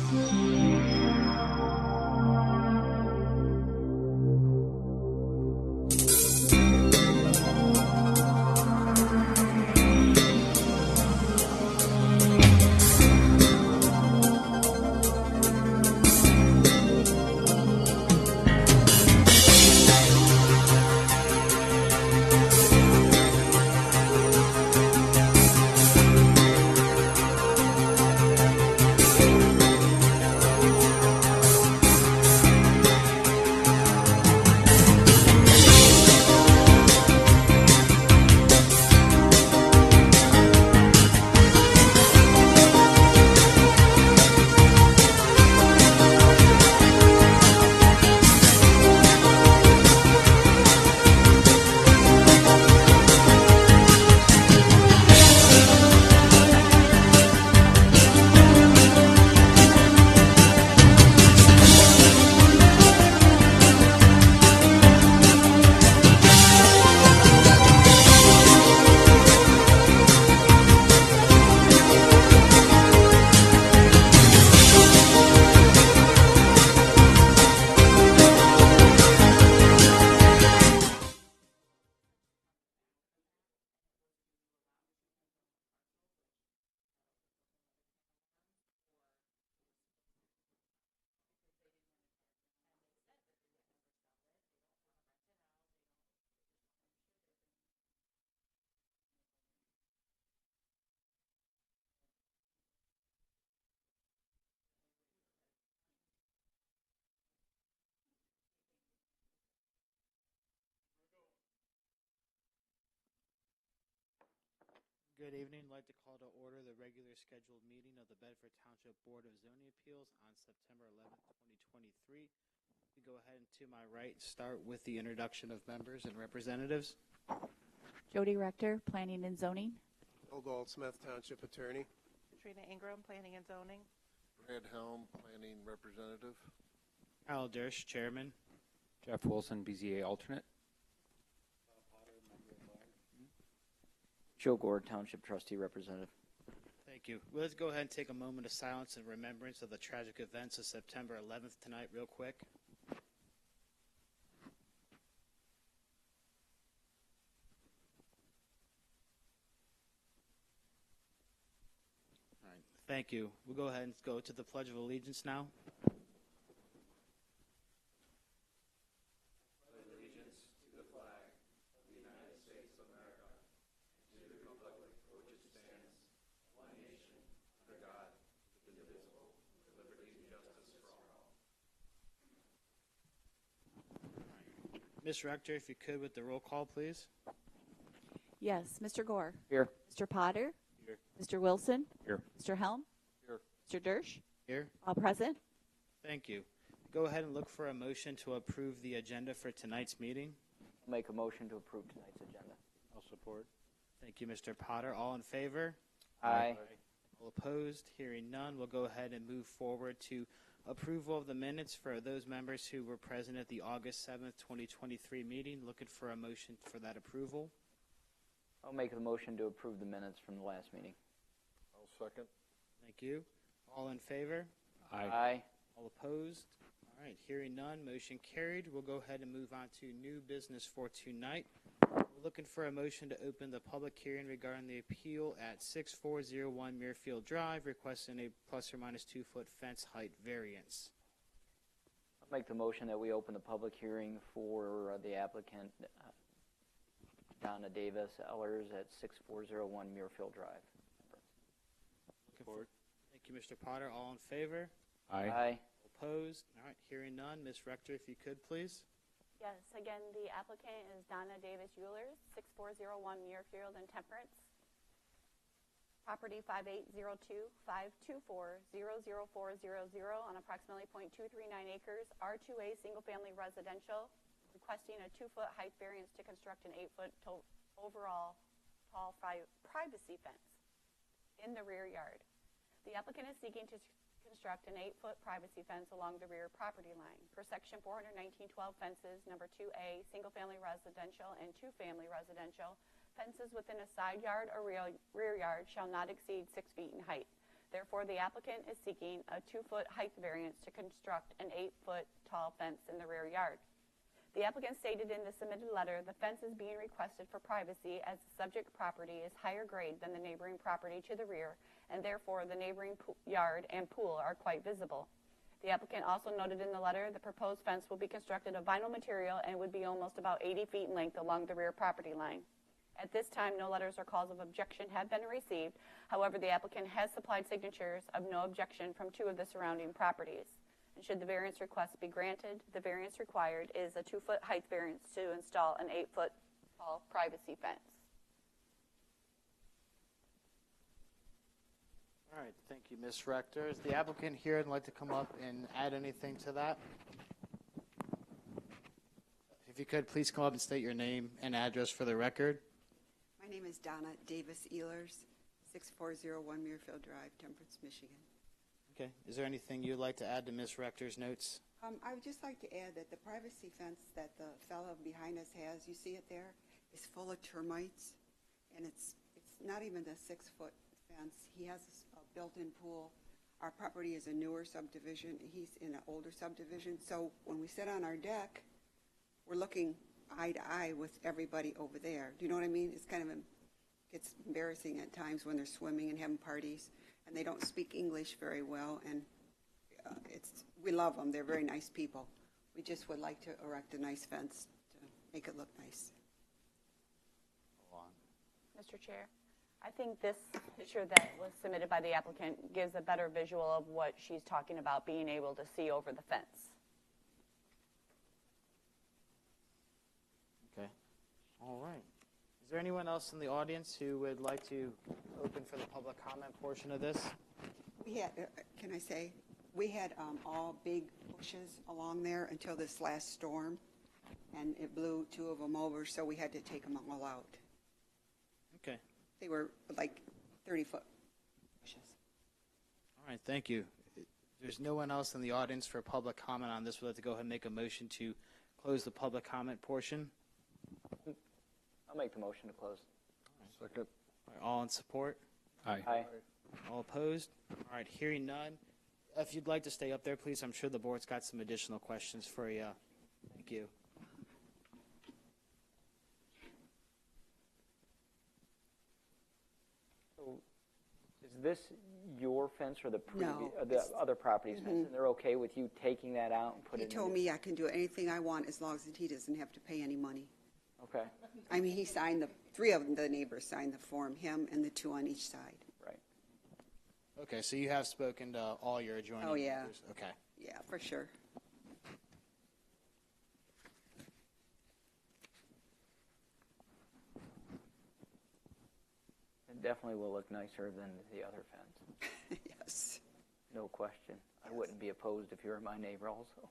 Good evening. I'd like to call to order the regular scheduled meeting of the Bedford Township Board of Zoning Appeals on September 11th, 2023. We go ahead and to my right, start with the introduction of members and representatives. Jody Rector, Planning and Zoning. Bill Goldsmith, Township Attorney. Katrina Ingram, Planning and Zoning. Brad Helm, Planning Representative. Al Dersh, Chairman. Jeff Wilson, BZA Alternate. Joe Gore, Township Trustee Representative. Thank you. Well, let's go ahead and take a moment of silence in remembrance of the tragic events of September 11th tonight real quick. All right. Thank you. We'll go ahead and go to the Pledge of Allegiance now. Ms. Rector, if you could with the roll call, please. Yes, Mr. Gore. Here. Mr. Potter. Here. Mr. Wilson. Here. Mr. Helm. Here. Mr. Dersh. Here. All present. Thank you. Go ahead and look for a motion to approve the agenda for tonight's meeting. I'll make a motion to approve tonight's agenda. I'll support. Thank you, Mr. Potter. All in favor? Aye. All opposed? Hearing none, we'll go ahead and move forward to approval of the minutes for those members who were present at the August 7th, 2023 meeting. Looking for a motion for that approval. I'll make a motion to approve the minutes from the last meeting. I'll second. Thank you. All in favor? Aye. All opposed? All right, hearing none, motion carried. We'll go ahead and move on to new business for tonight. We're looking for a motion to open the public hearing regarding the appeal at 6401 Muirfield Drive, requesting a plus or minus 2 foot fence height variance. I'll make the motion that we open the public hearing for the applicant, Donna Davis Ellers at 6401 Muirfield Drive. Support. Thank you, Mr. Potter. All in favor? Aye. Opposed? All right, hearing none. Ms. Rector, if you could, please. Yes, again, the applicant is Donna Davis Eulers, 6401 Muirfield and Temperance. Property 5802-524-00400 on approximately 0.239 acres, R2A single-family residential, requesting a 2 foot height variance to construct an 8 foot overall tall privacy fence in the rear yard. The applicant is seeking to construct an 8 foot privacy fence along the rear property line. Per section 419.12 fences, number 2A, single family residential and 2 family residential, fences within a side yard or rear yard shall not exceed 6 feet in height. Therefore, the applicant is seeking a 2-foot height variance to construct an 8-foot tall fence in the rear yard. The applicant stated in the submitted letter the fence is being requested for privacy as the subject property is higher grade than the neighboring property to the rear, and therefore the neighboring yard and pool are quite visible. The applicant also noted in the letter the proposed fence will be constructed of vinyl material and would be almost about 80 feet in length along the rear property line. At this time, no letters or calls of objection have been received. However, the applicant has supplied signatures of no objection from 2 of the surrounding properties. And should the variance request be granted, the variance required is a 2-foot height variance to install an 8-foot tall privacy fence. All right, thank you, Ms. Rector. Is the applicant here and like to come up and add anything to that? If you could, please come up and state your name and address for the record. My name is Donna Davis Ehlers, 6401 Muirfield Drive, Temperance, Michigan. Okay. Is there anything you'd like to add to Ms. Rector's notes? I would just like to add that the privacy fence that the fellow behind us has, you see it there, is full of termites, and it's not even a 6-foot fence. He has a built-in pool. Our property is a newer subdivision. He's in an older subdivision. So when we sit on our deck, we're looking eye to eye with everybody over there. Do you know what I mean? It's kind of it's embarrassing at times when they're swimming and having parties, and they don't speak English very well. And we love them. They're very nice people. We just would like to erect a nice fence to make it look nice. Mr. Chair, I think this picture that was submitted by the applicant gives a better visual of what she's talking about, being able to see over the fence. Okay. All right. Is there anyone else in the audience who would like to open for the public comment portion of this? We had, can I say, we had all big bushes along there until this last storm, and it blew 2 of them over, so we had to take them all out. Okay. They were like 30-foot bushes. All right, thank you. If there's no one else in the audience for public comment on this, we'd like to go ahead and make a motion to close the public comment portion. I'll make the motion to close. Second. All right, all in support? Aye. Aye. All opposed? All right, hearing none. If you'd like to stay up there, please. I'm sure the board's got some additional questions for you. Thank you. So is this your fence or the No, the it's- other property's fence? And they're okay with you taking that out and putting He it told in? me I can do anything I want as long as he doesn't have to pay any money. Okay, I mean, he signed 3 of the neighbors signed the form, him and the 2 on each side. right. Okay, so you have spoken to all your adjoining Oh, yeah. neighbors. Okay. Yeah, for sure. It definitely will look nicer than the other fence, Yes. no question. I wouldn't be opposed if you were my neighbor also.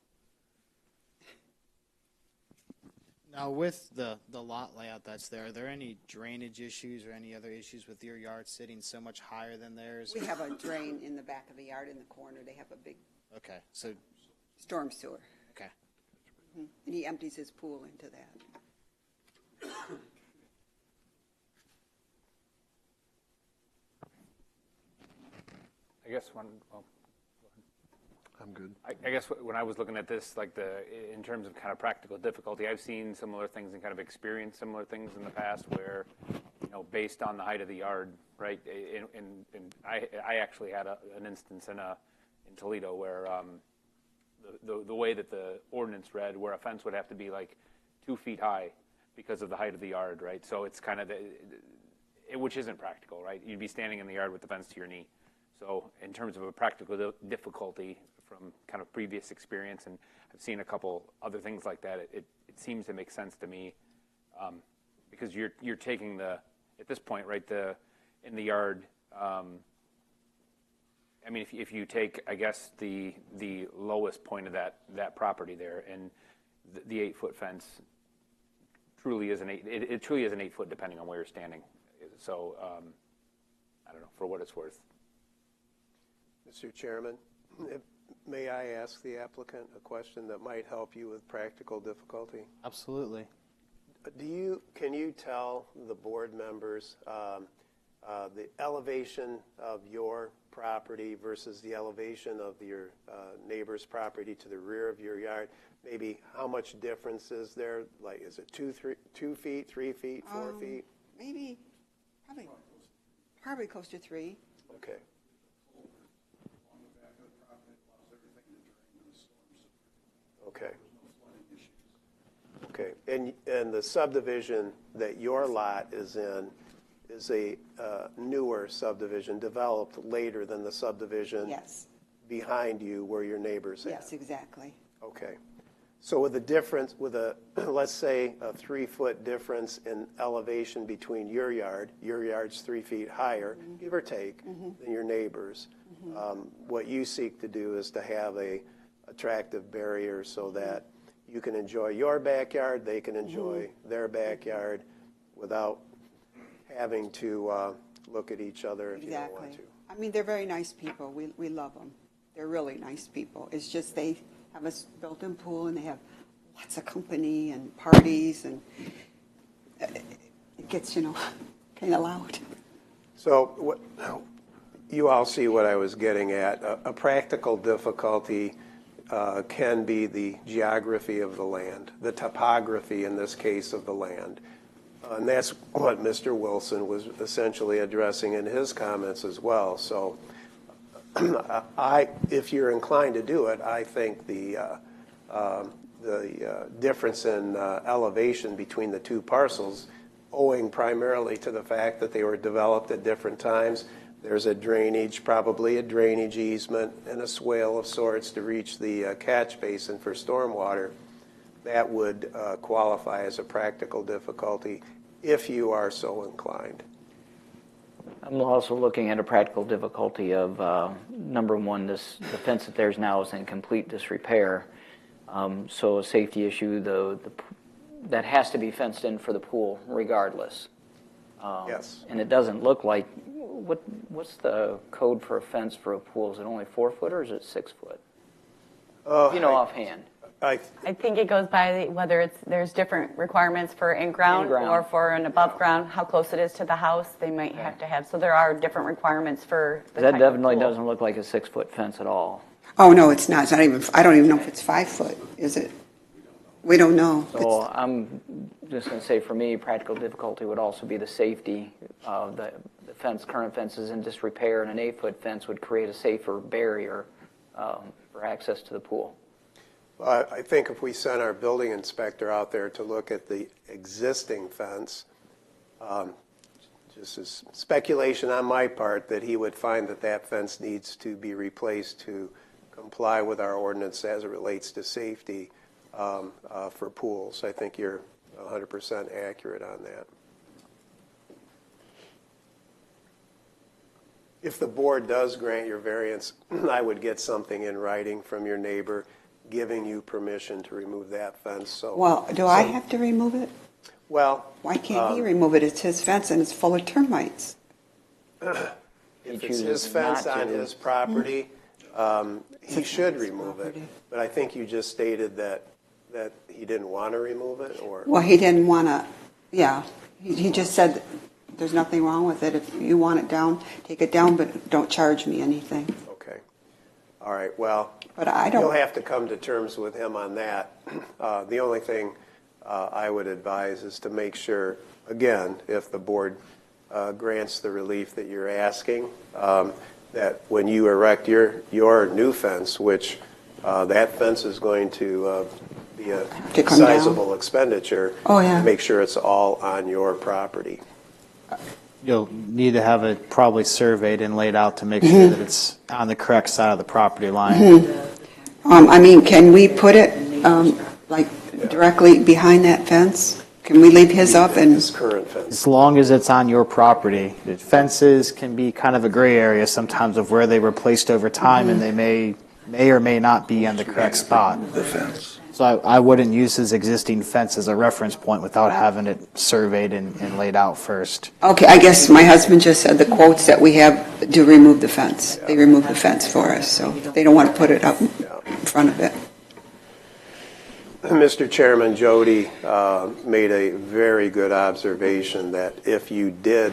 Now, with the lot layout that's there, are there any drainage issues or any other issues with your yard sitting so much higher than theirs? We have a drain in the back of the yard in the corner. They have a big Okay, so, storm sewer. okay. And he empties his pool into that. I guess I'm good. I guess when I was looking at this, like in terms of kind of practical difficulty, I've seen similar things and kind of experienced similar things in the past where, based on the height of the yard, right? And I actually had an instance in Toledo where the way that the ordinance read, where a fence would have to be like 2 feet high because of the height of the yard, right? So it's kind of which isn't practical, right? You'd be standing in the yard with the fence to your knee. So in terms of a practical difficulty from kind of previous experience, and I've seen a couple other things like that, it seems to make sense to me because you're taking at this point, right, in the yard, I mean, if you take, I guess, the lowest point of that property there, and the 8-foot fence truly is it truly is an 8-foot depending on where you're standing. So I don't know, for what it's worth. Mr. Chairman, may I ask the applicant a question that might help you with practical difficulty? Absolutely. Can you tell the board members the elevation of your property versus the elevation of your neighbor's property to the rear of your yard, maybe how much difference is there? Like, is it 2 feet, 3 feet, 4 feet? Maybe, probably close to 3. Okay. Okay. Okay. And the subdivision that your lot is in is a newer subdivision, developed later than the subdivision Yes, behind you where your neighbors are? yes, exactly. Okay. So with a difference, with a, let's say, a 3-foot difference in elevation between your yard's 3 feet higher, give or take, than your neighbor's. What you seek to do is to have a attractive barrier so that you can enjoy your backyard, they can enjoy their backyard without having to look at each other if you don't want to. Exactly. I mean, they're very nice people. We love them. They're really nice people. It's just they have a built-in pool and they have lots of company and parties, and it gets, kind of loud. So you all see what I was getting at. A practical difficulty can be the geography of the land, the topography in this case of the land. And that's what Mr. Wilson was essentially addressing in his comments as well. So if you're inclined to do it, I think the difference in elevation between the two parcels, owing primarily to the fact that they were developed at different times, there's probably a drainage easement and a swale of sorts to reach the catch basin for stormwater. That would qualify as a practical difficulty if you are so inclined. I'm also looking at a practical difficulty of, number one, the fence that there's now is in complete disrepair. So a safety issue, that has to be fenced in for the pool regardless. Yes. And it doesn't look like, what's the code for a fence for a pool? Is it only 4 foot or is it 6 foot? Offhand. I think it goes by whether there's different requirements for in-ground In-ground. or for an above-ground, how close it is to the house, they might have to have. So there are different requirements for the That type of definitely pool. doesn't look like a 6-foot fence at all. Oh, no, it's not. It's not even, I don't even know if it's 5 foot, is it? We don't know. So I'm just going to say, for me, practical difficulty would also be the safety of the fence. Current fence is in disrepair, and an 8-foot fence would create a safer barrier for access to the pool. I think if we sent our building inspector out there to look at the existing fence, just as speculation on my part, that he would find that fence needs to be replaced to comply with our ordinance as it relates to safety for pools. I think you're 100% accurate on that. If the board does grant your variance, I would get something in writing from your neighbor giving you permission to remove that fence. So, Well, do I have to remove it? well, Why can't he remove it? It's his fence and it's full of termites. if it's chooses his fence not on to. his property, he should his remove it. property. But I think you just stated that he didn't want to remove it, or? Well, he didn't want to, yeah. He just said there's nothing wrong with it. If you want it down, take it down, but don't charge me anything. Okay. All right, well, But I you'll don't, have to come to terms with him on that. The only thing I would advise is to make sure, again, if the board grants the relief that you're asking, that when you erect your new fence, which that fence is going to be a To come down. sizable expenditure, Oh, yeah. make sure it's all on your property. You'll need to have it probably surveyed and laid out to make sure that it's on the correct side of the property line. I mean, can we put it, like, directly behind that fence? Can we leave his up and, This current fence. As long as it's on your property. The fences can be kind of a gray area sometimes of where they were placed over time, and they may or may not be on the correct spot. So I wouldn't use his existing fence as a reference point without having it surveyed and laid out first. okay, I guess my husband just said the quotes that we have do remove the fence. They remove the fence for us, so they don't want to put it up in front of it. Mr. Chairman, Jody made a very good observation that if you did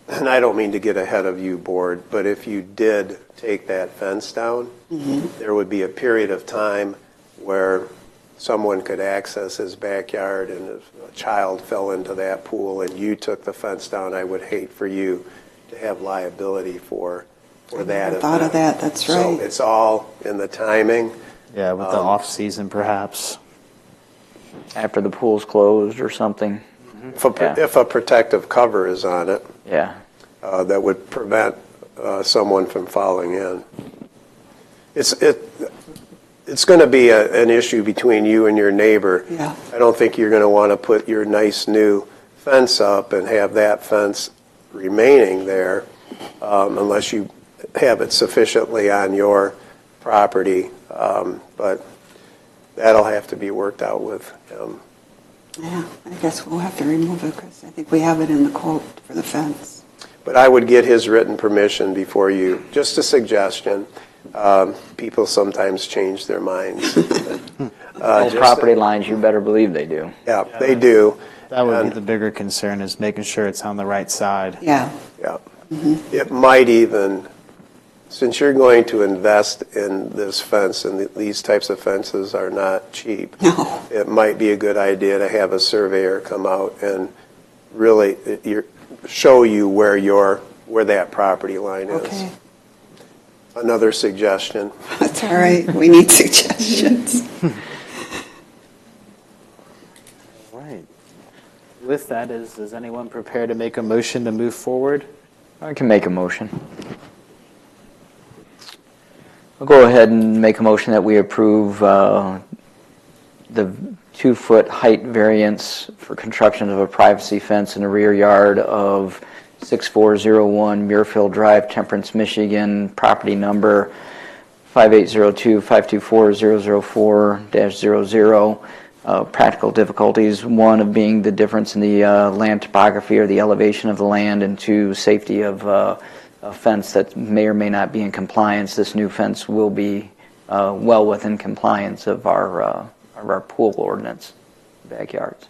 and I don't mean to get ahead of you, board, but if you did take that fence down, there would be a period of time where someone could access his backyard, and if a child fell into that pool and you took the fence down, I would hate for you to have liability for that. I thought of that, that's right. So it's all in the timing. Yeah, with the off-season perhaps. After the pool's closed or something. If a protective cover is on it, Yeah. that would prevent someone from falling in. It's going to be an issue between you and your neighbor. Yeah. I don't think you're going to want to put your nice new fence up and have that fence remaining there unless you have it sufficiently on your property. But that'll have to be worked out with him. Yeah, I guess we'll have to remove it because I think we have it in the quote for the fence. But I would get his written permission before you, just a suggestion. People sometimes change their minds. Those property lines, you better believe they do. Yeah, they do. That would be the bigger concern, is making sure it's on the right side. Yeah. Yeah. It might even, since you're going to invest in this fence, and these types of fences are not cheap, No. it might be a good idea to have a surveyor come out and really show you where that property line is. Okay. Another suggestion. That's all right. We need suggestions. Right. With that, is anyone prepared to make a motion to move forward? I can make a motion. I'll go ahead and make a motion that we approve the 2-foot height variance for construction of a privacy fence in the rear yard of 6401 Muirfield Drive, Temperance, Michigan, property number 5802-524-004-00. Practical difficulties, one of being the difference in the land topography or the elevation of the land, and two, safety of a fence that may or may not be in compliance. This new fence will be well within compliance of our pool ordinance backyards.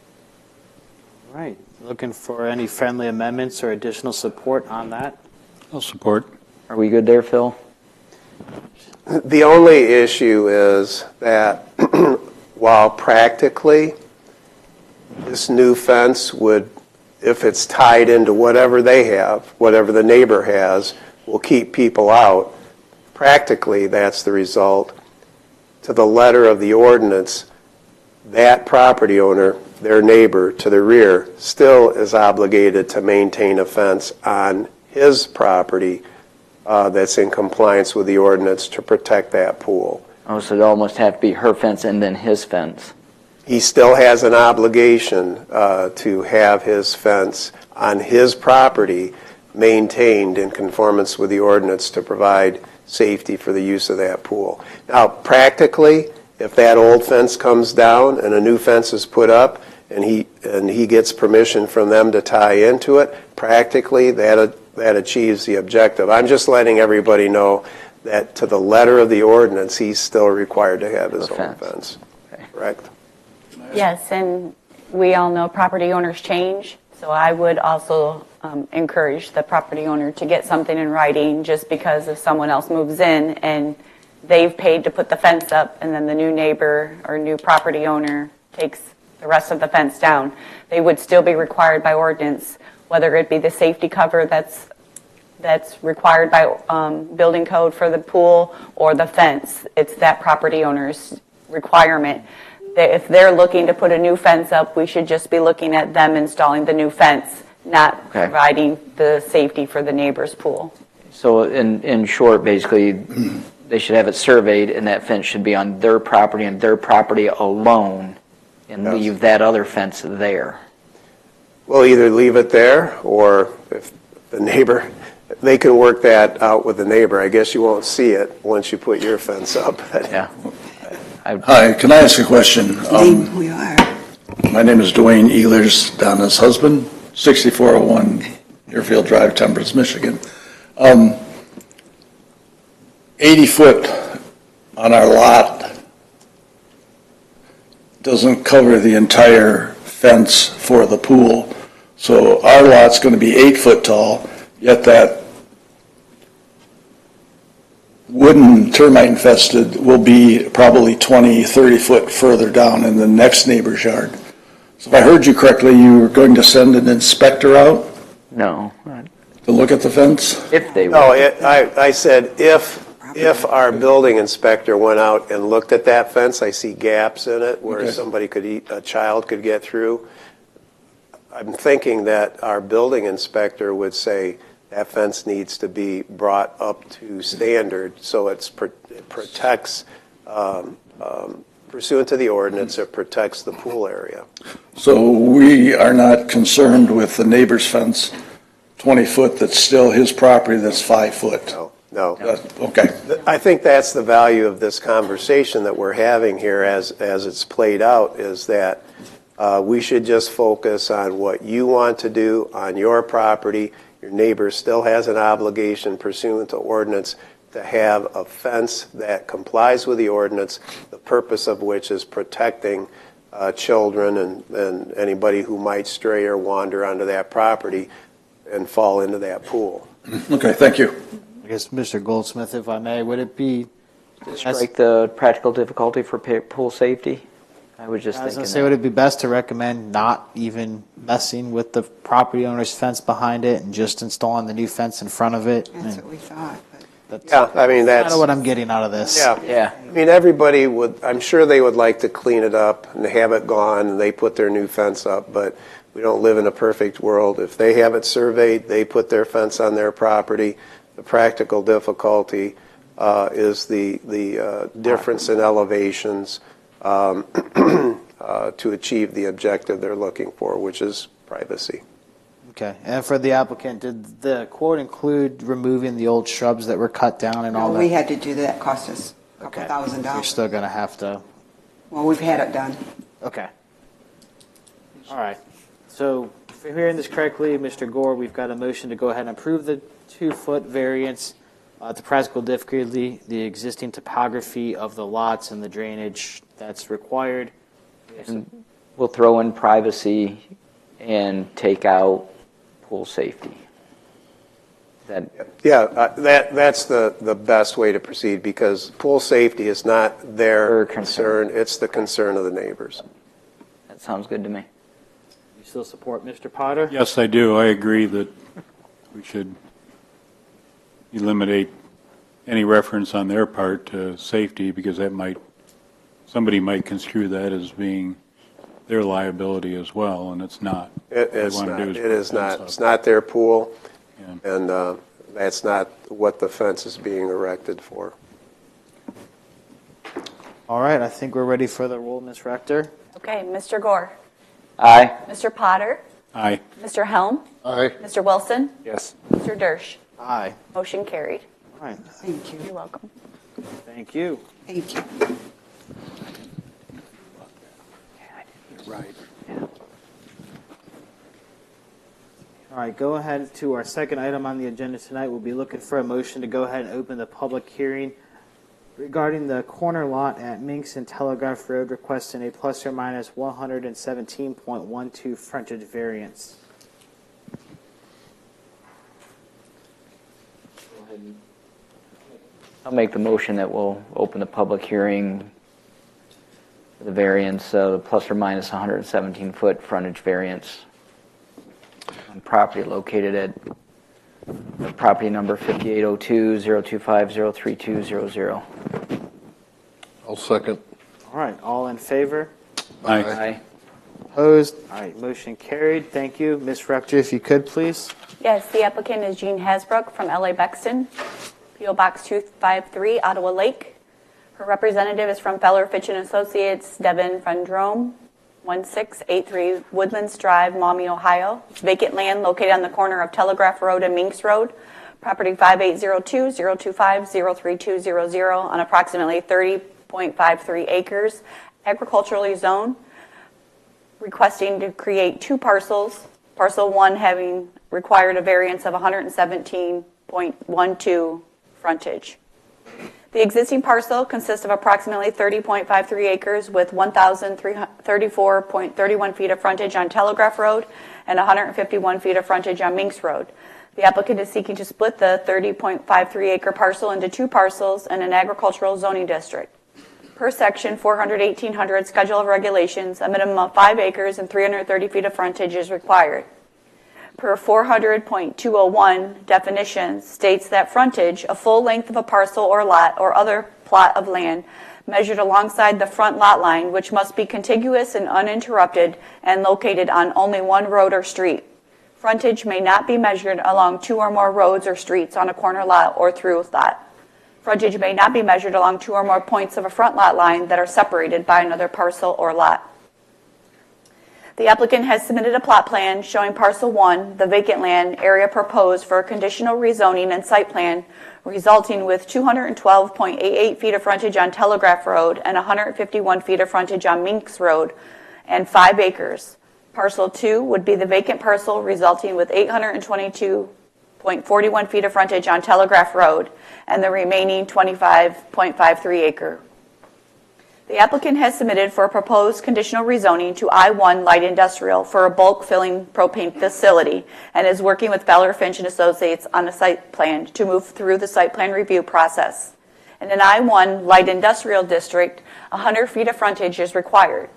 Right. Looking for any friendly amendments or additional support on that? I'll support. Are we good there, Phil? The only issue is that while practically this new fence would, if it's tied into whatever they have, whatever the neighbor has, will keep people out, practically that's the result. To the letter of the ordinance, that property owner, their neighbor to the rear, still is obligated to maintain a fence on his property that's in compliance with the ordinance to protect that pool. Oh, so it almost have to be her fence and then his fence. He still has an obligation to have his fence on his property maintained in conformance with the ordinance to provide safety for the use of that pool. Now, practically, if that old fence comes down and a new fence is put up and he gets permission from them to tie into it, practically that achieves the objective. I'm just letting everybody know that to the letter of the ordinance, he's still required to have his own fence. Okay. Correct? Yes, and we all know property owners change, so I would also encourage the property owner to get something in writing, just because if someone else moves in and they've paid to put the fence up and then the new neighbor or new property owner takes the rest of the fence down, they would still be required by ordinance, whether it be the safety cover that's required by building code for the pool or the fence. It's that property owner's requirement. If they're looking to put a new fence up, we should just be looking at them installing the new fence, not providing the safety for the neighbor's pool. So in short, basically, they should have it surveyed and that fence should be on their property and their property alone, and leave that other fence there. We'll either leave it there, or if the neighbor, they can work that out with the neighbor. I guess you won't see it once you put your fence up. Yeah. Hi, can I ask a question? Name who you are. My name is Dwayne Ehlers, Donna's husband, 6401 Muirfield Drive, Temperance, Michigan. 80 foot on our lot doesn't cover the entire fence for the pool. So our lot's going to be 8 foot tall, Yet that wooden termite infested will be probably 20, 30 foot further down in the next neighbor's yard. So if I heard you correctly, you were going to send an inspector out No, to look at the fence? if they No, were. I said if our building inspector went out and looked at that fence, I see gaps in it where Okay. a child could get through. I'm thinking that our building inspector would say that fence needs to be brought up to standard so it protects, pursuant to the ordinance, it protects the pool area. So we are not concerned with the neighbor's fence, 20 foot, that's still his property, that's 5 foot? No. Okay. I think that's the value of this conversation that we're having here as it's played out, is that we should just focus on what you want to do on your property. Your neighbor still has an obligation pursuant to ordinance to have a fence that complies with the ordinance, the purpose of which is protecting children and anybody who might stray or wander onto that property and fall into that pool. Okay, thank you. I guess, Mr. Goldsmith, if I may, would it be? Strike the practical difficulty for pool safety? I was just I was thinking going to say, that. would it be best to recommend not even messing with the property owner's fence behind it and just installing the new fence in front of it? That's what we thought, but That's Yeah, I mean, kind that's, of what I'm getting out of this. yeah. Yeah. I mean, everybody would, I'm sure they would like to clean it up and have it gone, and they put their new fence up, but we don't live in a perfect world. If they have it surveyed, they put their fence on their property. The practical difficulty is the difference in elevations to achieve the objective they're looking for, which is privacy. Okay. And for the applicant, did the quote include removing the old shrubs that were cut down and all no, that? we had to do that, cost us a Okay. couple $1,000. You're still going to have to. Well, we've had it done. Okay. All right. So if I'm hearing this correctly, Mr. Gore, we've got a motion to go ahead and approve the 2-foot variance. The practical difficulty, the existing topography of the lots and the drainage that's required. And we'll throw in privacy and take out pool safety. That, Yeah, that's the best way to proceed, because pool safety is not their Their concern, concern. it's the concern of the neighbors. that sounds good to me. You still support Mr. Potter? Yes, I do. I agree that we should eliminate any reference on their part to safety, because somebody might construe that as being their liability as well, and it's not. It's wanna not, do it is put a is not, fence up. it's not their pool, Yeah. and that's not what the fence is being erected for. All right. I think we're ready for the roll, Ms. Rector. Okay, Mr. Gore, Aye. Mr. Potter, Aye. Mr. Helm, Aye. Mr. Wilson, Yes. Mr. Dersch. Aye. Motion carried. All right. Thank you. You're welcome. Thank you. Thank you. Right. All right, go ahead to our second item on the agenda tonight. We'll be looking for a motion to go ahead and open the public hearing regarding the corner lot at Minks and Telegraph Road, requesting a plus or minus 117.12 frontage variance. I'll make the motion that we'll open the public hearing for the variance, plus or minus 117-foot frontage variance on property located at property number 5802-025-03200. I'll second. All right, all in favor? Aye. Aye. Opposed? All right, motion carried. Thank you. Ms. Rector, if you could, please. Yes, the applicant is Jean Hasbrook from LA Bexton, P.O. Box 253, Ottawa Lake. Her representative is from Feller Fitch and Associates, Devin Fundrome, 1683 Woodlands Drive, Maumee, Ohio. It's vacant land located on the corner of Telegraph Road and Minks Road, property 5802-025-03200 on approximately 30.53 acres, agriculturally zoned, requesting to create 2 parcels, parcel 1 having required a variance of 117.12 frontage. The existing parcel consists of approximately 30.53 acres with 1,034.31 feet of frontage on Telegraph Road and 151 feet of frontage on Minks Road. The applicant is seeking to split the 30.53 acre parcel into 2 parcels in an agricultural zoning district. Per section 400-1800 Schedule of Regulations, a minimum of 5 acres and 330 feet of frontage is required. Per 400.201 definitions states that frontage, a full length of a parcel or lot or other plot of land measured alongside the front lot line, which must be contiguous and uninterrupted and located on only one road or street. Frontage may not be measured along 2 or more roads or streets on a corner lot or through lot. Frontage may not be measured along 2 or more points of a front lot line that are separated by another parcel or lot. The applicant has submitted a plot plan showing parcel 1, the vacant land area proposed for a conditional rezoning and site plan, resulting with 212.88 feet of frontage on Telegraph Road and 151 feet of frontage on Minks Road and 5 acres. Parcel 2 would be the vacant parcel, resulting with 822.41 feet of frontage on Telegraph Road and the remaining 25.53 acre. The applicant has submitted for a proposed conditional rezoning to I-1 Light Industrial for a bulk filling propane facility and is working with Fowler Finch and Associates on a site plan to move through the site plan review process. In an I-1 Light Industrial District, 100 feet of frontage is required.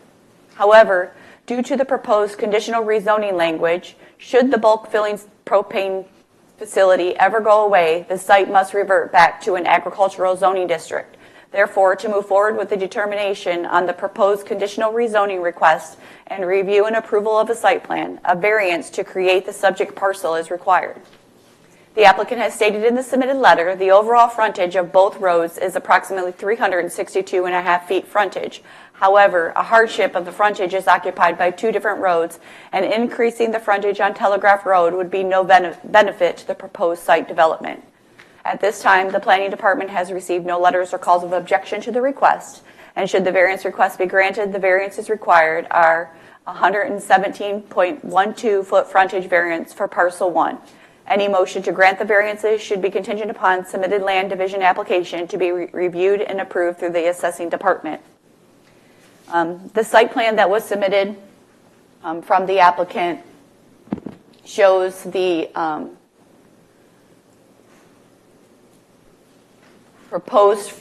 However, due to the proposed conditional rezoning language, should the bulk filling propane facility ever go away, the site must revert back to an agricultural zoning district. Therefore, to move forward with the determination on the proposed conditional rezoning request and review and approval of a site plan, a variance to create the subject parcel is required. The applicant has stated in the submitted letter the overall frontage of both roads is approximately 362.5 feet frontage. However, a hardship of the frontage is occupied by 2 different roads, and increasing the frontage on Telegraph Road would be no benefit to the proposed site development. At this time, the Planning Department has received no letters or calls of objection to the request, and should the variance request be granted, the variances required are 117.12 foot frontage variance for parcel 1. Any motion to grant the variances should be contingent upon submitted land division application to be reviewed and approved through the assessing department. The site plan that was submitted from the applicant shows the proposed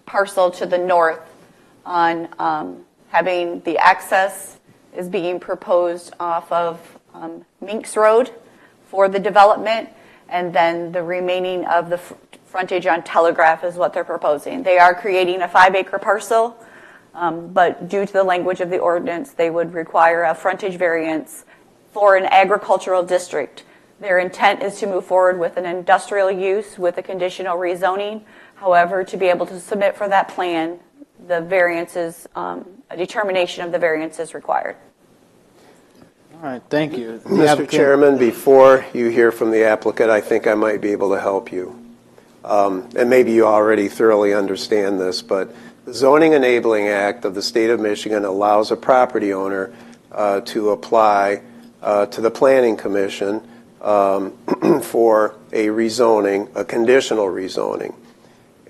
parcel to the north on having the access is being proposed off of Minks Road for the development, and then the remaining of the frontage on Telegraph is what they're proposing. They are creating a 5 acre parcel, but due to the language of the ordinance, they would require a frontage variance for an agricultural district. Their intent is to move forward with an industrial use with a conditional rezoning. However, to be able to submit for that plan, the variances, a determination of the variance is required. All right, thank you. The Mr. applicant- Chairman, before you hear from the applicant, I think I might be able to help you. And maybe you already thoroughly understand this, but the Zoning Enabling Act of the State of Michigan allows a property owner to apply to the Planning Commission for a rezoning, a conditional rezoning.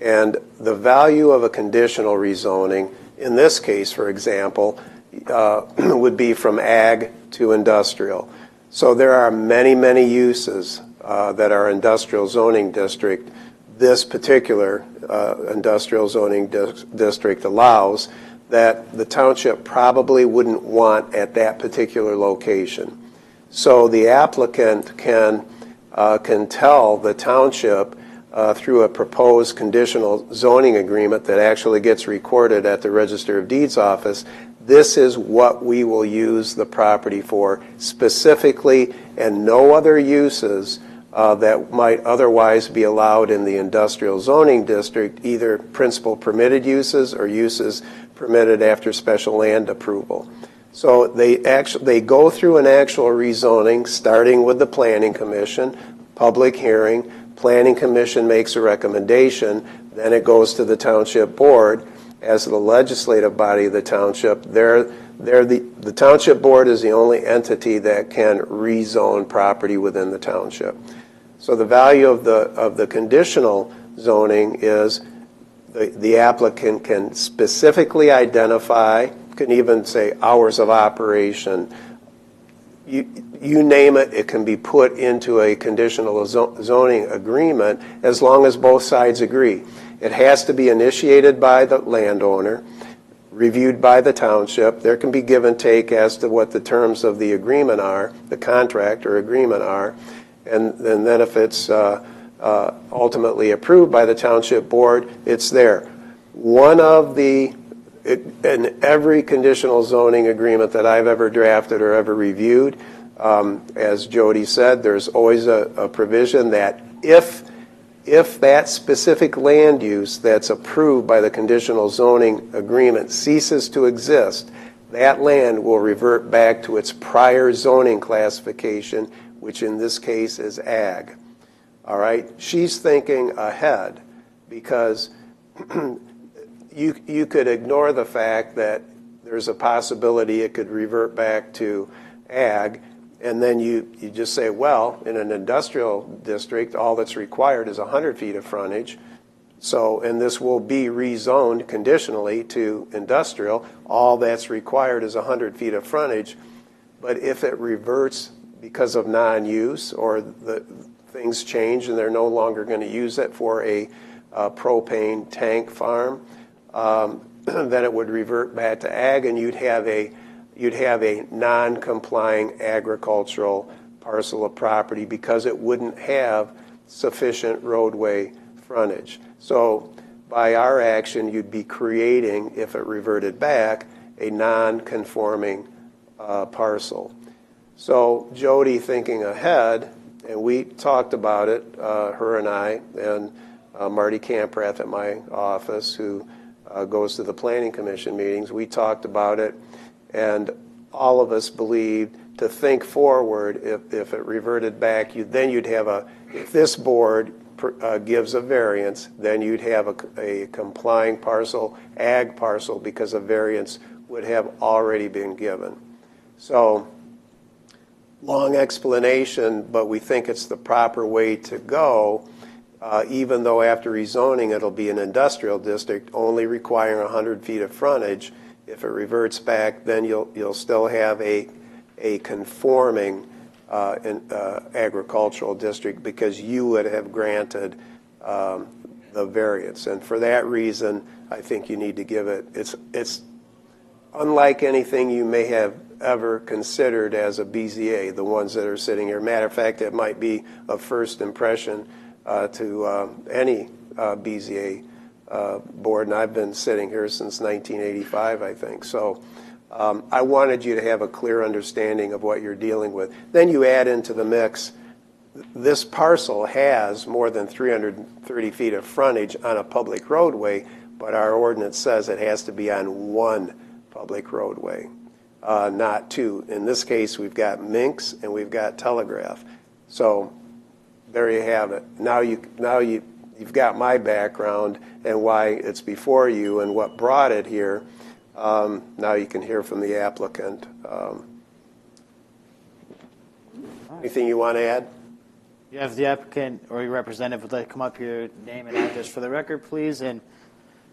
And the value of a conditional rezoning, in this case, for example, would be from ag to industrial. So there are many, many uses that our industrial zoning district, this particular industrial zoning district allows, that the township probably wouldn't want at that particular location. So the applicant can tell the township through a proposed conditional zoning agreement that actually gets recorded at the Register of Deeds office, this is what we will use the property for specifically, and no other uses that might otherwise be allowed in the industrial zoning district, either principal permitted uses or uses permitted after special land approval. So they go through an actual rezoning, starting with the Planning Commission, public hearing. Planning Commission makes a recommendation, then it goes to the Township Board as the legislative body of the township. The Township Board is the only entity that can rezone property within the township. So the value of the conditional zoning is the applicant can specifically identify, can even say hours of operation, you name it, it can be put into a conditional zoning agreement as long as both sides agree. It has to be initiated by the landowner, reviewed by the township. There can be give and take as to what the terms of the agreement are, the contract or agreement are, and then if it's ultimately approved by the township board, it's there. In every conditional zoning agreement that I've ever drafted or ever reviewed, as Jody said, there's always a provision that if that specific land use that's approved by the conditional zoning agreement ceases to exist, that land will revert back to its prior zoning classification, which in this case is ag. All right? She's thinking ahead because you could ignore the fact that there's a possibility it could revert back to ag, and then you just say, well, in an industrial district, all that's required is 100 feet of frontage. So, and this will be rezoned conditionally to industrial. All that's required is 100 feet of frontage. But if it reverts because of non-use or the things change and they're no longer going to use it for a propane tank farm, then it would revert back to ag, and you'd have a non-complying agricultural parcel of property because it wouldn't have sufficient roadway frontage. So by our action, you'd be creating, if it reverted back, a non-conforming parcel. So Jody, thinking ahead, and we talked about it, her and I, and Marty Camprath at my office, who goes to the Planning Commission meetings, we talked about it, and all of us believed to think forward, if it reverted back, then you'd have if this board gives a variance, then you'd have a complying parcel, ag parcel, because a variance would have already been given. So, long explanation, but we think it's the proper way to go, even though after rezoning it'll be an industrial district only requiring 100 feet of frontage. If it reverts back, then you'll still have a conforming agricultural district because you would have granted the variance. And for that reason, I think you need to give it, it's unlike anything you may have ever considered as a BZA, the ones that are sitting here. Matter of fact, it might be a first impression to any BZA board, and I've been sitting here since 1985, I think. So I wanted you to have a clear understanding of what you're dealing with. Then you add into the mix, this parcel has more than 330 feet of frontage on a public roadway, but our ordinance says it has to be on one public roadway, not two. In this case, we've got Minks and we've got Telegraph. So there you have it. Now you've got my background and why it's before you and what brought it here. Now you can hear from the applicant. Anything you want to add? You have the applicant or your representative would like to come up here, name and address for the record, please, and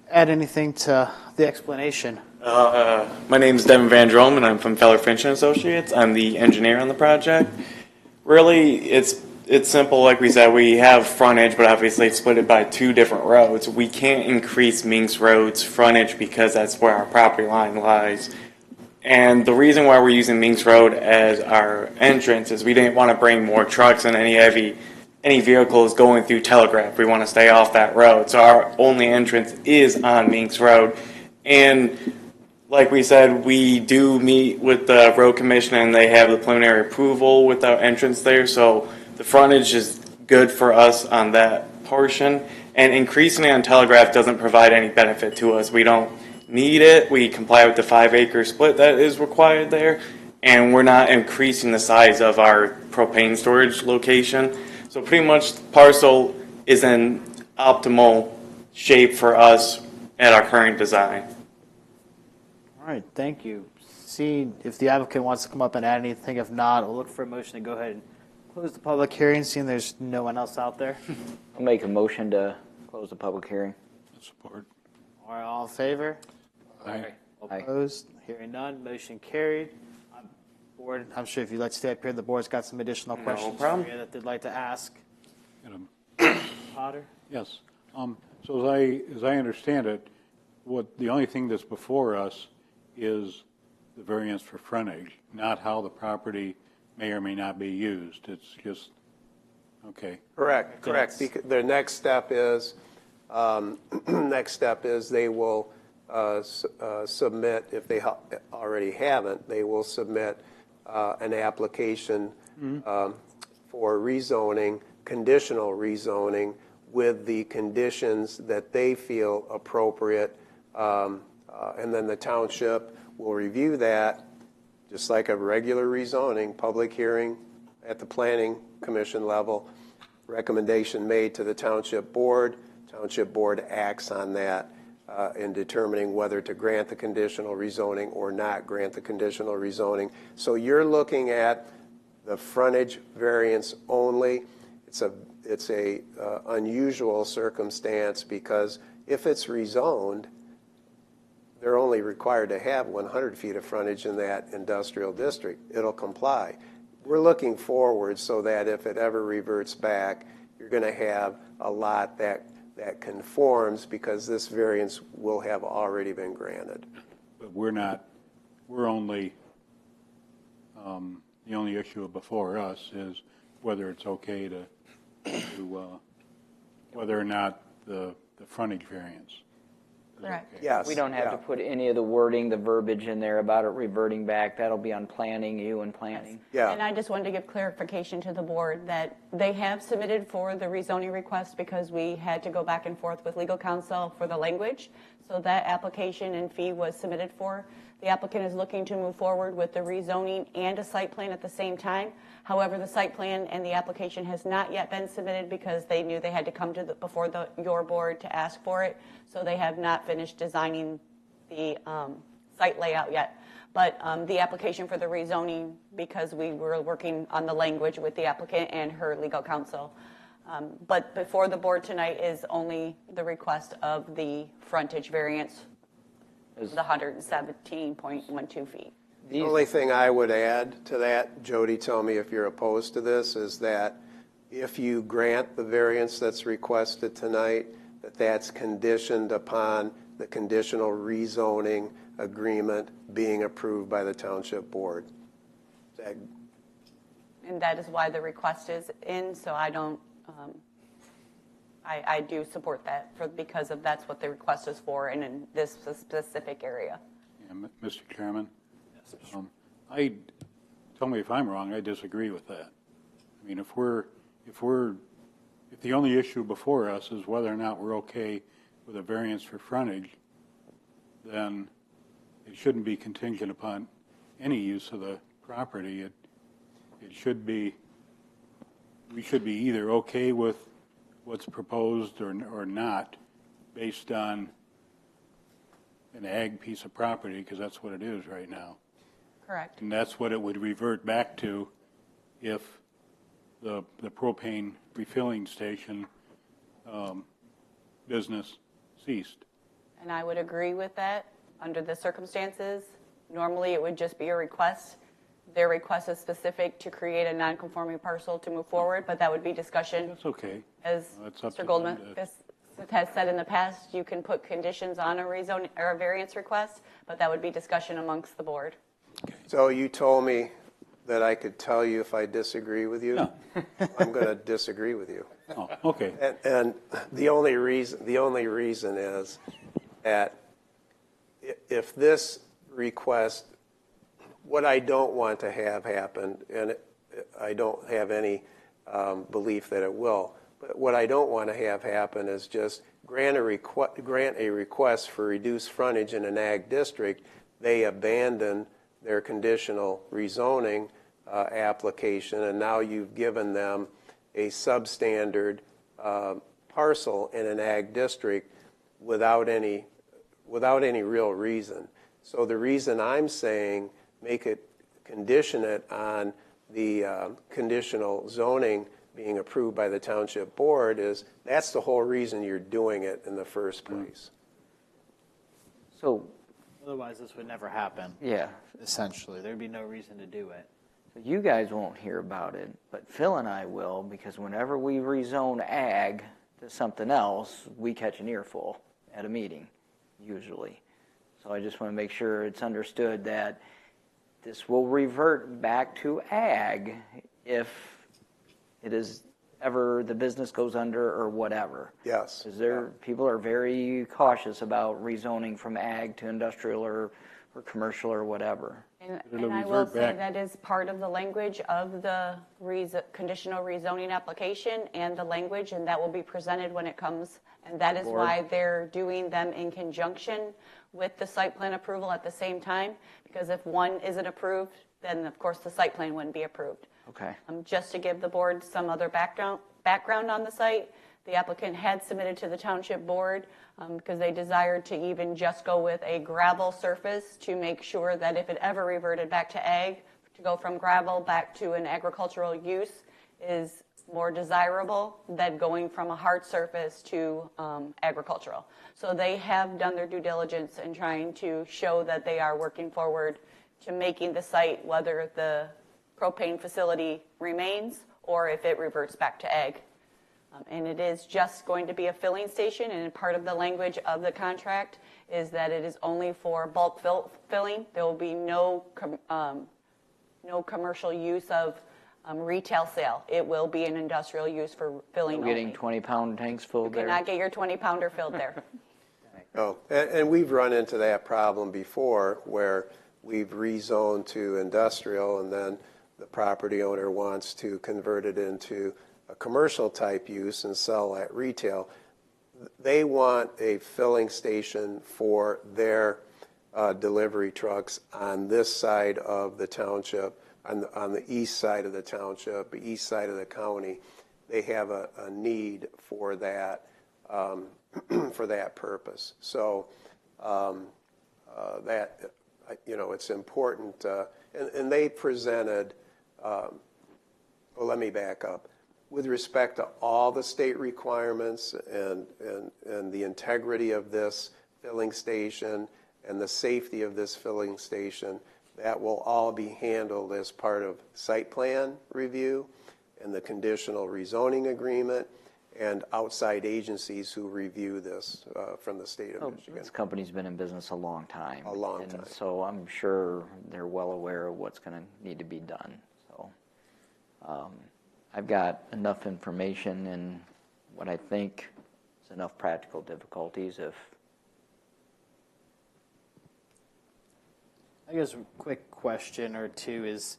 add anything to the explanation. My name is Devin Van Drome, and I'm from Feller Finch & Associates. I'm the engineer on the project. Really, it's simple. Like we said, we have frontage, but obviously it's split by two different roads. We can't increase Minks Road's frontage because that's where our property line lies. And the reason why we're using Minks Road as our entrance is we didn't want to bring more trucks and any vehicles going through Telegraph. We want to stay off that road. So our only entrance is on Minks Road. And like we said, we do meet with the road commission and they have the preliminary approval with our entrance there. So the frontage is good for us on that portion. And increasing it on Telegraph doesn't provide any benefit to us. We don't need it. We comply with the 5-acre split that is required there. And we're not increasing the size of our propane storage location. So pretty much the parcel is in optimal shape for us at our current design. All right, thank you. See if the applicant wants to come up and add anything. If not, we'll look for a motion to go ahead and close the public hearing, seeing there's no one else out there. I'll make a motion to close the public hearing. Support. All right, all in favor? Aye. Opposed? Hearing none, motion carried. Board, I'm sure if you'd like to stay up here, the board's got some additional questions for problem. you that they'd like to ask. Potter? Yes. So as I understand it, the only thing that's before us is the variance for frontage, not how the property may or may not be used. It's just, okay. Correct. The next step is, they will submit, if they already haven't, they will submit an application for rezoning, conditional rezoning, with the conditions that they feel appropriate, and then the township will review that, just like a regular rezoning, public hearing at the planning commission level, recommendation made to the township board. Township board acts on that in determining whether to grant the conditional rezoning or not grant the conditional rezoning. So you're looking at the frontage variance only. It's a unusual circumstance because if it's rezoned, they're only required to have 100 feet of frontage in that industrial district. It'll comply. We're looking forward so that if it ever reverts back, you're going to have a lot that conforms because this variance will have already been granted. But we're only, the only issue before us is whether it's okay to whether or not the frontage variance. Correct. Okay. Yes. We don't have to put any of the wording, the verbiage in there about it reverting back. That'll be on planning, you and planning. Yeah. And I just wanted to give clarification to the board that they have submitted for the rezoning request because we had to go back and forth with legal counsel for the language. So that application and fee was submitted for. The applicant is looking to move forward with the rezoning and a site plan at the same time. However, the site plan and the application has not yet been submitted because they knew they had to come to before your board to ask for it. So they have not finished designing the site layout yet. But the application for the rezoning, because we were working on the language with the applicant and her legal counsel. But before the board tonight is only the request of the frontage variance, the 117.12 feet. The only thing I would add to that, Jody, tell me if you're opposed to this, is that if you grant the variance that's requested tonight, that's conditioned upon the conditional rezoning agreement being approved by the township board. And that is why the request is in, so I don't, I do support that because of that's what the request is for and in this specific area. Yeah, Mr. Chairman, tell me if I'm wrong, I disagree with that. I mean, if the only issue before us is whether or not we're okay with a variance for frontage, then it shouldn't be contingent upon any use of the property. It should be, we should be either okay with what's proposed or not based on an ag piece of property, because that's what it is right now. Correct. And that's what it would revert back to if the propane refilling station business ceased. And I would agree with that under the circumstances. Normally, it would just be a request. Their request is specific to create a non-conforming parcel to move forward, but that would be discussion. That's okay. As That's up Mr. to Goldman them has said in the past, you can put conditions on a rezone or a variance request, but that would be discussion amongst the board. So you told me that I could tell you if I disagree with you? No. I'm going to disagree with you. Oh, okay. And the only reason is that if this request, what I don't want to have happen, and I don't have any belief that it will, but what I don't want to have happen is just grant a request for reduced frontage in an ag district, they abandon their conditional rezoning application, and now you've given them a substandard parcel in an ag district without any real reason. So the reason I'm saying condition it on the conditional zoning being approved by the township board is that's the whole reason you're doing it in the first place. So Otherwise, this would never happen. Yeah. Essentially, there'd be no reason to do it. So you guys won't hear about it, but Phil and I will, because whenever we rezone ag to something else, we catch an earful at a meeting, usually. So I just want to make sure it's understood that this will revert back to ag if it is ever the business goes under or whatever. Yes. Because people are very cautious about rezoning from ag to industrial or commercial or whatever. And I will say that is part of the language of the conditional rezoning application and the language, and that will be presented when it comes. And that is why they're doing them in conjunction with the site plan approval at the same time, because if one isn't approved, then of course the site plan wouldn't be approved. Okay. Just to give the board some other background on the site, the applicant had submitted to the township board because they desired to even just go with a gravel surface to make sure that if it ever reverted back to ag, to go from gravel back to an agricultural use is more desirable than going from a hard surface to agricultural. So they have done their due diligence in trying to show that they are working forward to making the site, whether the propane facility remains or if it reverts back to ag. And it is just going to be a filling station, and part of the language of the contract is that it is only for bulk filling. There will be no commercial use of retail sale. It will be an industrial use for filling only. Getting 20-pound tanks filled there? You cannot get your 20-pounder filled there. Oh, and we've run into that problem before where we've rezoned to industrial and then the property owner wants to convert it into a commercial type use and sell at retail. They want a filling station for their delivery trucks on this side of the township, on the east side of the township, the east side of the county. They have a need for that for that purpose. So that it's important. And they presented. Well, let me back up. With respect to all the state requirements and the integrity of this filling station and the safety of this filling station, that will all be handled as part of site plan review and the conditional rezoning agreement and outside agencies who review this from the state of Michigan. This company's been in business a long time. A long time. So I'm sure they're well aware of what's going to need to be done. So I've got enough information and what I think is enough practical difficulties if... I guess a quick question or two is,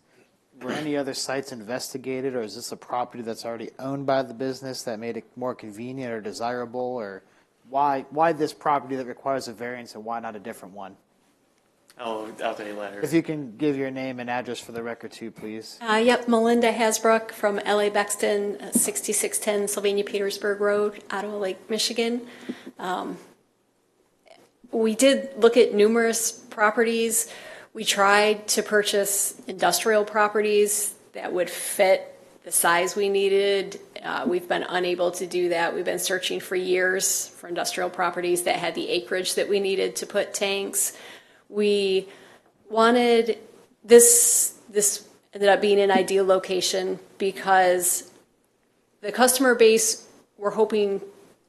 were any other sites investigated, or is this a property that's already owned by the business that made it more convenient or desirable, or why this property that requires a variance and why not a different one? I'll tell you later. If you can give your name and address for the record too, please. Yep, Melinda Hasbrook from LA Bexton, 6610 Sylvania Petersburg Road, Ottawa Lake, Michigan. We did look at numerous properties. We tried to purchase industrial properties that would fit the size we needed. We've been unable to do that. We've been searching for years for industrial properties that had the acreage that we needed to put tanks. We wanted this ended up being an ideal location because the customer base we're hoping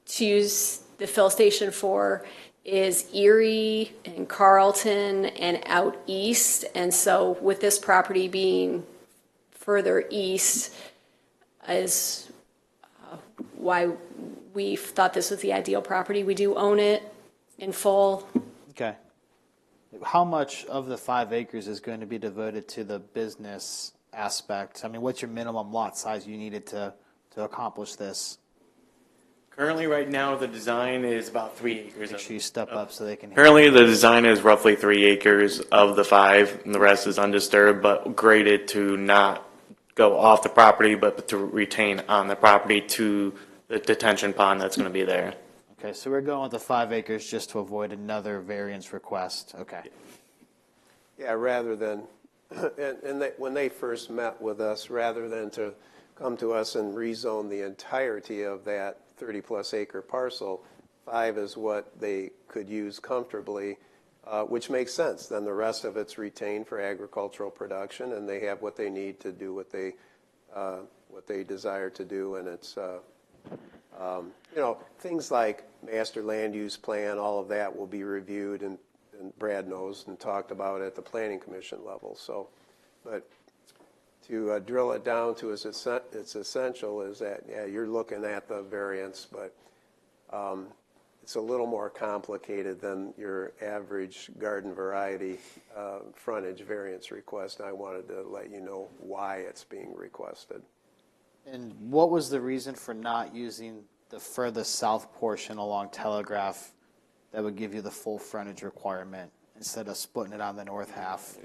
to use the fill station for is Erie and Carlton and out east. And so with this property being further east is why we thought this was the ideal property. We do own it in full. Okay. How much of the 5 acres is going to be devoted to the business aspect? I mean, what's your minimum lot size you needed to accomplish this? Currently, right now, the design is about 3 acres. Make sure you step up so they can hear. Currently, the design is roughly 3 acres of the 5, and the rest is undisturbed, but graded to not go off the property, but to retain on the property to the detention pond that's going to be there. Okay, so we're going with the 5 acres just to avoid another variance request. Okay. Yeah, rather than, when they first met with us, rather than to come to us and rezone the entirety of that 30-plus acre parcel, 5 is what they could use comfortably which makes sense. Then the rest of it's retained for agricultural production, and they have what they need to do what they desire to do, and it's things like master land use plan, all of that will be reviewed, and Brad knows and talked about at the planning commission level. So, but to drill it down to its essential is that, yeah, you're looking at the variance, but it's a little more complicated than your average garden variety frontage variance request. I wanted to let you know why it's being requested. And what was the reason for not using the furthest south portion along Telegraph that would give you the full frontage requirement instead of splitting it on the north half?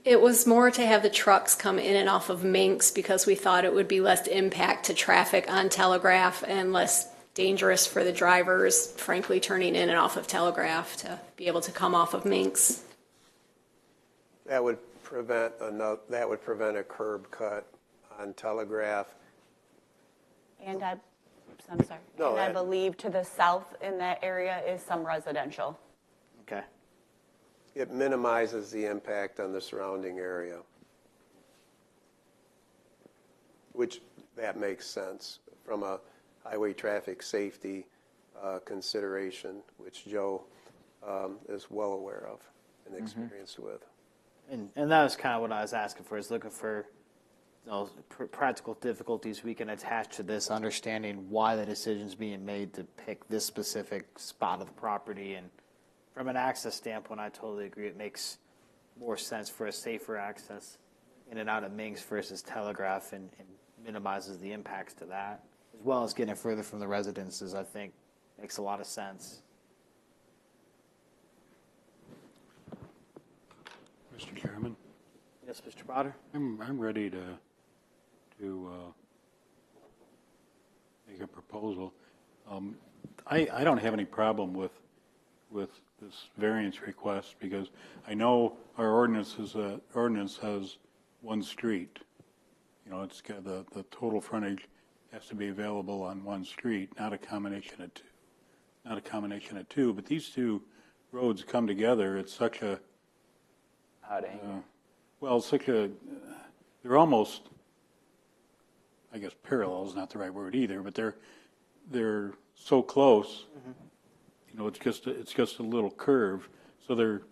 It was more to have the trucks come in and off of Minks because we thought it would be less impact to traffic on Telegraph and less dangerous for the drivers, frankly, turning in and off of Telegraph to be able to come off of Minks. That would prevent a curb cut on Telegraph. And I'm sorry. No, and I believe to the south in that area is some residential. Okay. It minimizes the impact on the surrounding area, which that makes sense from a highway traffic safety consideration, which Joe is well aware of and experienced with. And that was kind of what I was asking for, is looking for practical difficulties we can attach to this, understanding why the decision's being made to pick this specific spot of the property. And from an access standpoint, I totally agree. It makes more sense for a safer access in and out of Minks versus Telegraph, and minimizes the impacts to that, as well as getting further from the residences. I think makes a lot of sense. Mr. Chairman? Yes, Mr. Potter? I'm ready to make a proposal. I don't have any problem with this variance request because I know our ordinance has one street. You know, it's got the total frontage has to be available on one street, not a combination of two. Not a combination of two, but these two roads come together. It's such a Odd angle. they're almost, I guess parallel is not the right word either, but they're so close. You know, it's just a little curve. So they're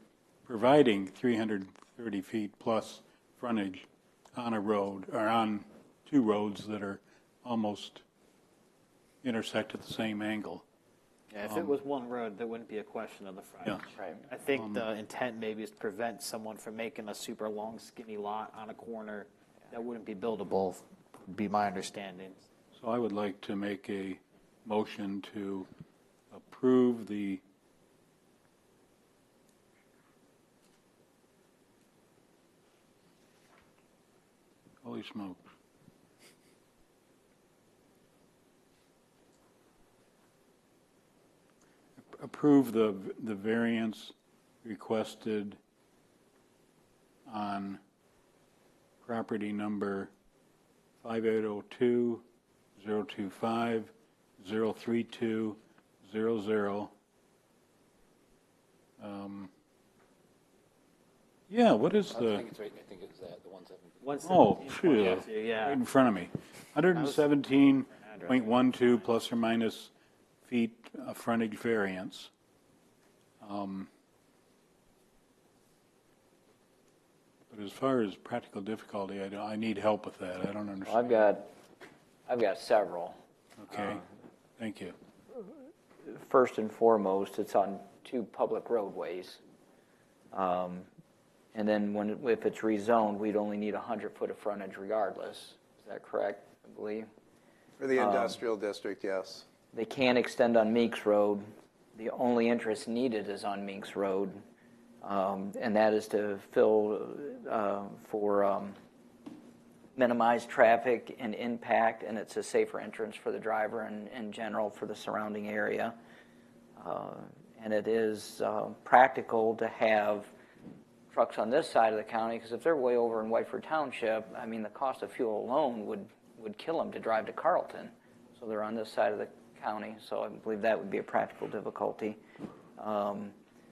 providing 330 feet plus frontage on a road, or on two roads that are almost intersect at the same angle. Yeah, if it was one road, there wouldn't be a question of the frontage. Yeah. Right. I think the intent maybe is to prevent someone from making a super long, skinny lot on a corner that wouldn't be buildable, would be my understanding. So I would like to make a motion to approve the holy smokes. Approve the variance requested on property number 5802 025 032 00. Yeah, what is the? I think it's right. I think it's that, the 117. Oh, 117.22, yeah. right in front of me. 117.12 plus or minus feet frontage variance. But as far as practical difficulty, I need help with that. I don't understand. Well, I've got several. Okay, thank you. First and foremost, it's on two public roadways. And then if it's rezoned, we'd only need 100 foot of frontage regardless. Is that correct, I believe? For the industrial district, yes. They can extend on Meeks Road. The only interest needed is on Meeks Road. And that is to fill for minimize traffic and impact, and it's a safer entrance for the driver and in general for the surrounding area. And it is practical to have trucks on this side of the county, because if they're way over in Whiteford Township, I mean, the cost of fuel alone would kill them to drive to Carlton. So they're on this side of the county, so I believe that would be a practical difficulty.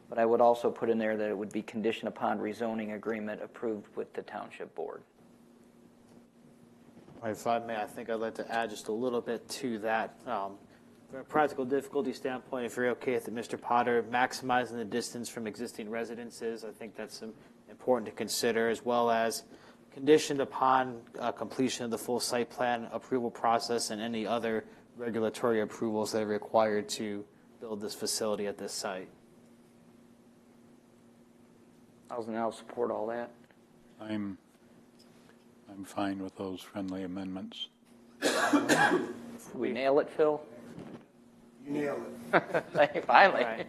But I would also put in there that it would be conditioned upon rezoning agreement approved with the township board. All right, if I may, I think I'd like to add just a little bit to that. From a practical difficulty standpoint, if you're okay with it, Mr. Potter, maximizing the distance from existing residences, I think that's important to consider, as well as conditioned upon completion of the full site plan approval process and any other regulatory approvals that are required to build this facility at this site. I'll support all that. I'm fine with those friendly amendments. We nail it, Phil? You nailed it. Finally. All right.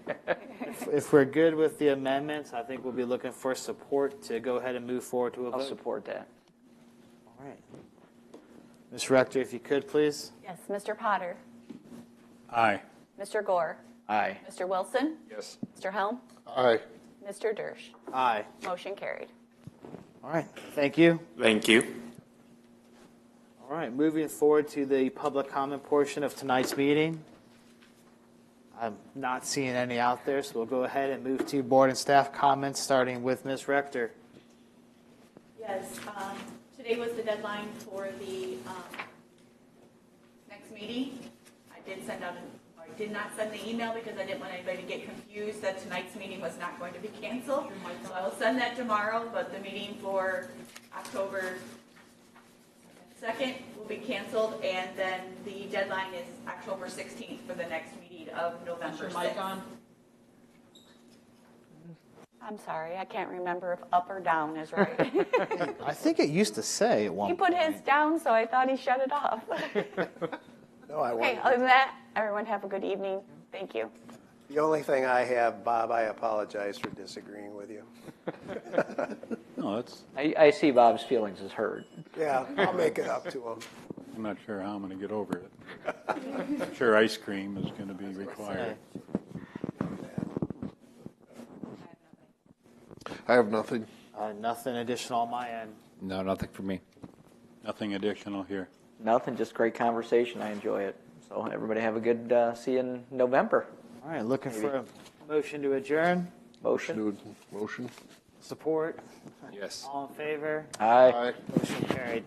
If we're good with the amendments, I think we'll be looking for support to go ahead and move forward to a vote. I'll support that. All right. Ms. Rector, if you could, please. Yes, Mr. Potter, Aye. Mr. Gore, Aye. Mr. Wilson, Yes. Mr. Helm, Aye. Mr. Dersch. Aye. Motion carried. All right. Thank you. Thank you. All right. Moving forward to the public comment portion of tonight's meeting. I'm not seeing any out there, so we'll go ahead and move to board and staff comments, starting with Ms. Rector. Yes, today was the deadline for the next meeting. I did not send the email because I didn't want anybody to get confused that tonight's meeting was not going to be canceled. So I will send that tomorrow, but the meeting for October 2nd will be canceled, and then the deadline is October 16th for the next meeting of November 6th. I'm sorry, I can't remember if up or down is right. I think it used to say at one He put point. his down, so I thought he shut it off. No, I Okay, won't. other than that, everyone have a good evening. Thank you. The only thing I have, Bob, I apologize for disagreeing with you. No, that's, I see Bob's feelings as hurt. Yeah, I'll make it up to him. I'm not sure how I'm going to get over it. I'm sure ice cream is going to be required. I have nothing. Nothing additional on my end. No, nothing for me. Nothing additional here. Nothing, just great conversation. I enjoy it. So everybody have a good, see you in November. All right, looking for a motion to adjourn. Motion? Motion? Support. Yes. All in favor? Aye. Motion carried.